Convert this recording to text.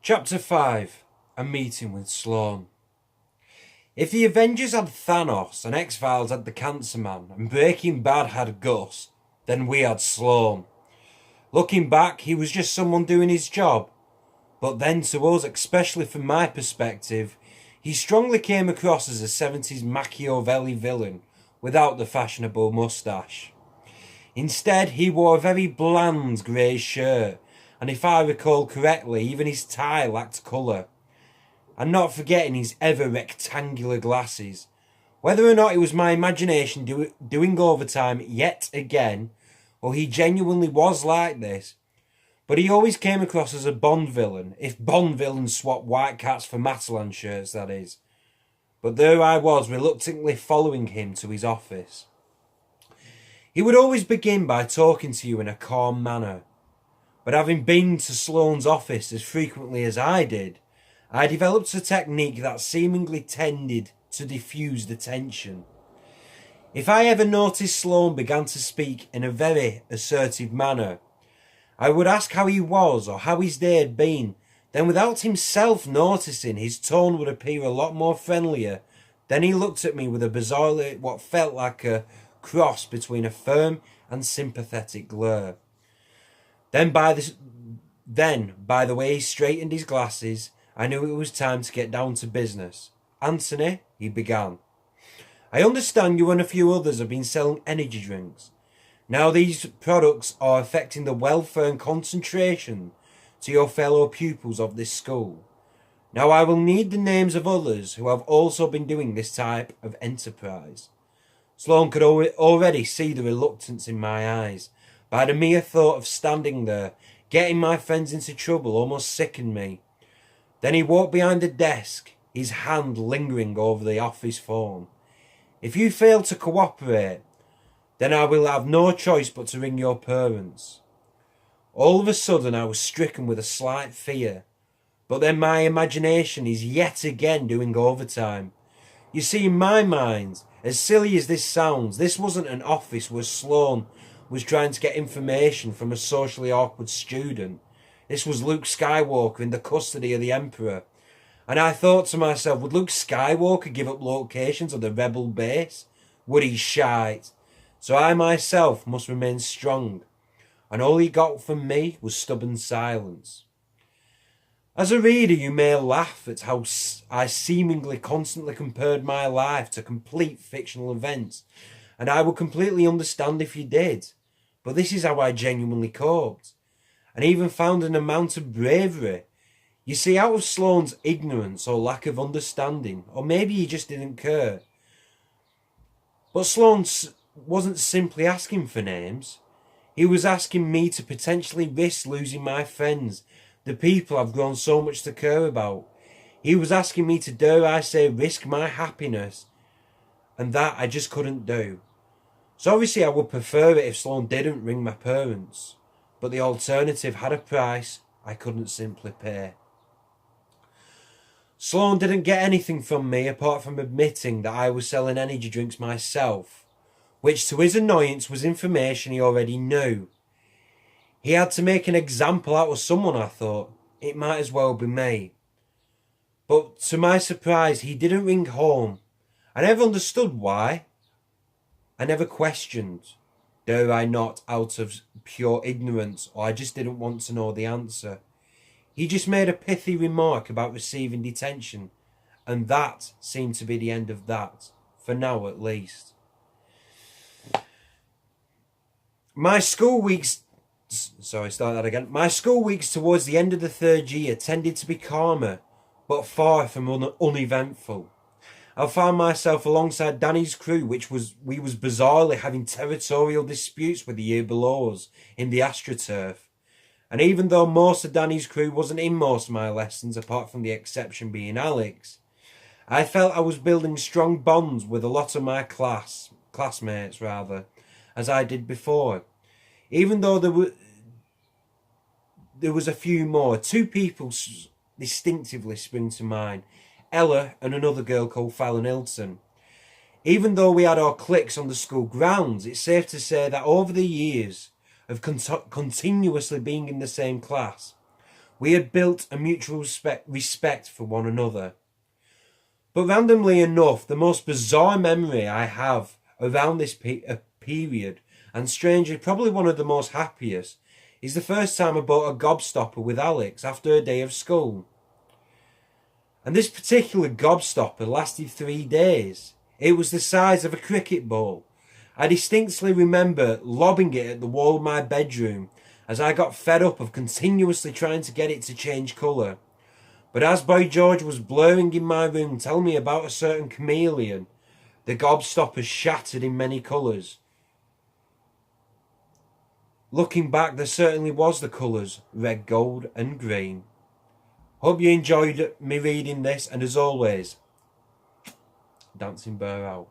Chapter 5. A Meeting with Sloan. If the Avengers had Thanos and X-Files had the Cancer Man and Breaking Bad had Gus, then we had Sloan. Looking back, he was just someone doing his job. But then to us, especially from my perspective, he strongly came across as a 70s Machiavelli villain without the fashionable moustache. Instead, he wore a very bland grey shirt, and if I recall correctly, even his tie lacked colour. And not forgetting his ever rectangular glasses. Whether or not it was my imagination doing overtime yet again, or he genuinely was like this, but he always came across as a Bond villain, if Bond villains swapped white cats for Matalan shirts, that is. But there I was, reluctantly following him to his office. He would always begin by talking to you in a calm manner. But having been to Sloan's office as frequently as I did, I developed a technique that seemingly tended to diffuse the tension. If I ever noticed Sloan began to speak in a very assertive manner, I would ask how he was or how his day had been. Then without himself noticing, his tone would appear a lot more friendlier. Then he looked at me with a bizarrely, what felt like a cross between a firm and sympathetic glare. Then by the way he straightened his glasses, I knew it was time to get down to business. Anthony, he began, I understand you and a few others have been selling energy drinks. Now these products are affecting the welfare and concentration to your fellow pupils of this school. Now I will need the names of others who have also been doing this type of enterprise. Sloan could already see the reluctance in my eyes. By the mere thought of standing there, getting my friends into trouble almost sickened me. Then he walked behind the desk, his hand lingering over the office phone. If you fail to cooperate, then I will have no choice but to ring your parents. All of a sudden I was stricken with a slight fear. But then my imagination is yet again doing overtime. You see, in my mind, as silly as this sounds, this wasn't an office where Sloan was trying to get information from a socially awkward student. This was Luke Skywalker in the custody of the Emperor. And I thought to myself, would Luke Skywalker give up locations of the rebel base? Would he shite? So I myself must remain strong. And all he got from me was stubborn silence. As a reader, you may laugh at how I seemingly constantly compared my life to complete fictional events, and I would completely understand if you did. But this is how I genuinely coped, and even found an amount of bravery. You see, out of Sloan's ignorance or lack of understanding, or maybe he just didn't care. But Sloan wasn't simply asking for names. He was asking me to potentially risk losing my friends, the people I've grown so much to care about. He was asking me to, dare I say, risk my happiness. And that I just couldn't do. So obviously I would prefer it if Sloan didn't ring my parents. But the alternative had a price I couldn't simply pay. Sloan didn't get anything from me apart from admitting that I was selling energy drinks myself, which to his annoyance was information he already knew. He had to make an example out of someone, I thought. It might as well be me. But to my surprise, he didn't ring home. I never understood why. I never questioned. Dare I not, out of pure ignorance, or I just didn't want to know the answer. He just made a pithy remark about receiving detention, and that seemed to be the end of that, for now at least. My school weeks towards the end of the third year tended to be calmer, but far from uneventful. I found myself alongside Danny's crew, we was bizarrely having territorial disputes with the year below us in the AstroTurf. And even though most of Danny's crew wasn't in most of my lessons, apart from the exception being Alex, I felt I was building strong bonds with a lot of my classmates, as I did before. Even though there was a few more, two people distinctively spring to mind. Ella and another girl called Fallon Hilton. Even though we had our cliques on the school grounds, it's safe to say that over the years of continuously being in the same class, We had built a mutual respect for one another. But randomly enough, the most bizarre memory I have around this period, and strangely probably one of the most happiest, is the first time I bought a gobstopper with Alex after a day of school. And this particular gobstopper lasted 3 days. It was the size of a cricket ball. I distinctly remember lobbing it at the wall of my bedroom as I got fed up of continuously trying to get it to change colour. But as Boy George was blurring in my room telling me about a certain chameleon, the gobstopper shattered in many colours. Looking back, there certainly was the colours, red, gold and green. Hope you enjoyed me reading this, and as always, Dancing Bear out.